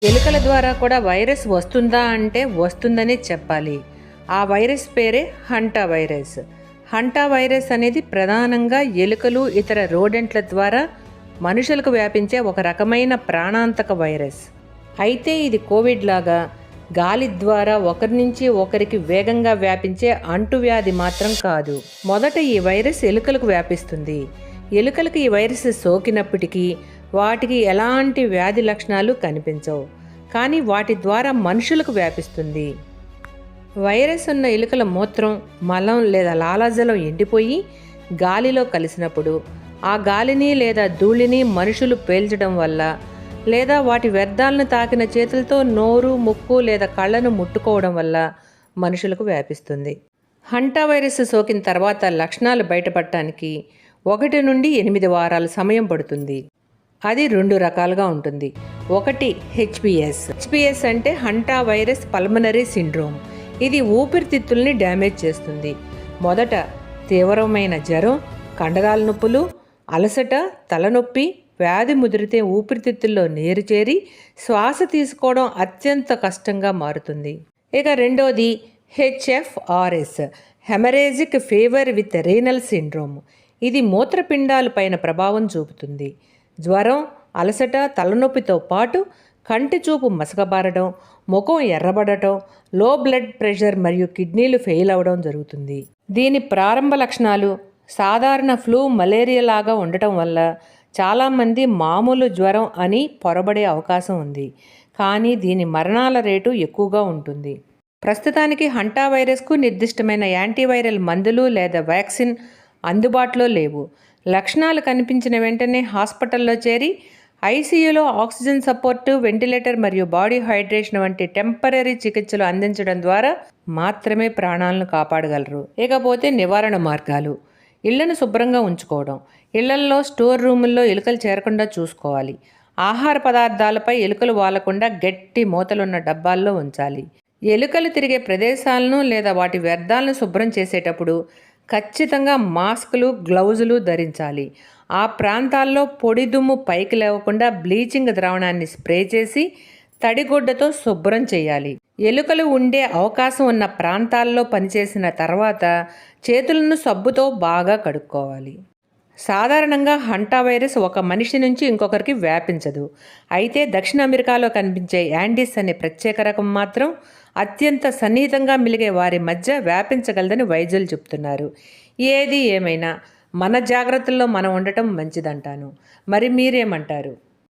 ఎలుకల ద్వారా కూడా వైరస్ వస్తుందా అంటే వస్తుందనే చెప్పాలి. ఆ వైరస్ పేరే హంటా వైరస్. హంటా వైరస్ అనేది ప్రధానంగా ఎలుకలు, ఇతర రోడెంట్ల ద్వారా మనుషులకు వ్యాపించే ఒక రకమైన ప్రాణాంతక వైరస్. అయితే ఇది కోవిడ్ లాగా గాలి ద్వారా ఒకరి నుంచి ఒకరికి వేగంగా వ్యాపించే అంటువ్యాధి మాత్రం కాదు. మొదట ఈ వైరస్ ఎలుకలకు వ్యాపిస్తుంది. ఎలుకలకు ఈ వైరస్ సోకినప్పటికీ వాటికి ఎలాంటి వ్యాధి లక్షణాలు కనిపించవు, కానీ వాటి ద్వారా మనుషులకు వ్యాపిస్తుంది. వైరస్ ఉన్న ఎలుకల మూత్రం, మలం లేదా లాలాజలం ఎండిపోయి గాలిలో కలిసినప్పుడు ఆ గాలిని లేదా ధూళిని మనుషులు పీల్చడం వల్ల, లేదా వాటి వ్యర్థాలను తాకిన చేతులతో నోరు, ముక్కు లేదా కళ్ళను ముట్టుకోవడం వల్ల మనుషులకు వ్యాపిస్తుంది. హంటా వైరస్ సోకిన తర్వాత లక్షణాలు బయటపడటానికి 1 నుండి 8 వారాల సమయం పడుతుంది. అది 2 రకాలుగా ఉంటుంది. ఒకటి హెచ్పిఎస్ అంటే హంటా వైరస్ పల్మనరీ సిండ్రోమ్. ఇది ఊపిరితిత్తుల్ని డ్యామేజ్ చేస్తుంది. మొదట తీవ్రమైన జ్వరం, కండరాల నొప్పులు, అలసట, తలనొప్పి, వ్యాధి ముదిరితే ఊపిరితిత్తుల్లో నీరు చేరి శ్వాస తీసుకోవడం అత్యంత కష్టంగా మారుతుంది. ఇక రెండోది HFRS, haemorrhagic fever with renal syndrome. ఇది మూత్రపిండాల పైన ప్రభావం చూపుతుంది. జ్వరం, అలసట, తలనొప్పితో పాటు కంటి చూపు మసకబారడం, ముఖం ఎర్రబడటం, లో బ్లడ్ ప్రెషర్ మరియు కిడ్నీలు ఫెయిల్ అవ్వడం జరుగుతుంది. దీని ప్రారంభ లక్షణాలు సాధారణ ఫ్లూ, మలేరియా లాగా ఉండటం వల్ల చాలామంది మామూలు జ్వరం అని పొరబడే అవకాశం ఉంది, కానీ దీని మరణాల రేటు ఎక్కువగా ఉంటుంది. ప్రస్తుతానికి హంటా వైరస్కు నిర్దిష్టమైన యాంటీవైరల్ మందులు లేదా వ్యాక్సిన్ అందుబాటులో లేవు. లక్షణాలు కనిపించిన వెంటనే హాస్పిటల్లో చేరి ఐసీయూలో ఆక్సిజన్ సపోర్టు, వెంటిలేటర్ మరియు బాడీ హైడ్రేషన్ వంటి టెంపరరీ చికిత్సలు అందించడం ద్వారా మాత్రమే ప్రాణాలను కాపాడగలరు. ఇకపోతే నివారణ మార్గాలు: ఇళ్లను శుభ్రంగా ఉంచుకోవడం, ఇళ్లల్లో స్టోర్ రూముల్లో ఎలుకలు చేరకుండా చూసుకోవాలి. ఆహార పదార్థాలపై ఎలుకలు వాలకుండా గట్టి మూతలున్న డబ్బాల్లో ఉంచాలి. ఎలుకలు తిరిగే ప్రదేశాలను లేదా వాటి వ్యర్థాలను శుభ్రం చేసేటప్పుడు ఖచ్చితంగా మాస్కులు, గ్లౌజులు ధరించాలి. ఆ ప్రాంతాల్లో పొడి దుమ్ము పైకి లేవకుండా బ్లీచింగ్ ద్రావణాన్ని స్ప్రే చేసి తడిగుడ్డతో శుభ్రం చేయాలి. ఎలుకలు ఉండే అవకాశం ఉన్న ప్రాంతాల్లో పనిచేసిన తర్వాత చేతులను సబ్బుతో బాగా కడుక్కోవాలి. సాధారణంగా హంటా వైరస్ ఒక మనిషి నుంచి ఇంకొకరికి వ్యాపించదు. అయితే దక్షిణ అమెరికాలో కనిపించే యాండీస్ అనే ప్రత్యేక రకం మాత్రం అత్యంత సన్నిహితంగా మిలిగే వారి మధ్య వ్యాపించగలదని వైద్యులు చెప్తున్నారు. ఏది ఏమైనా మన జాగ్రత్తల్లో మనం ఉండటం మంచిదంటాను. మరి మీరేమంటారు?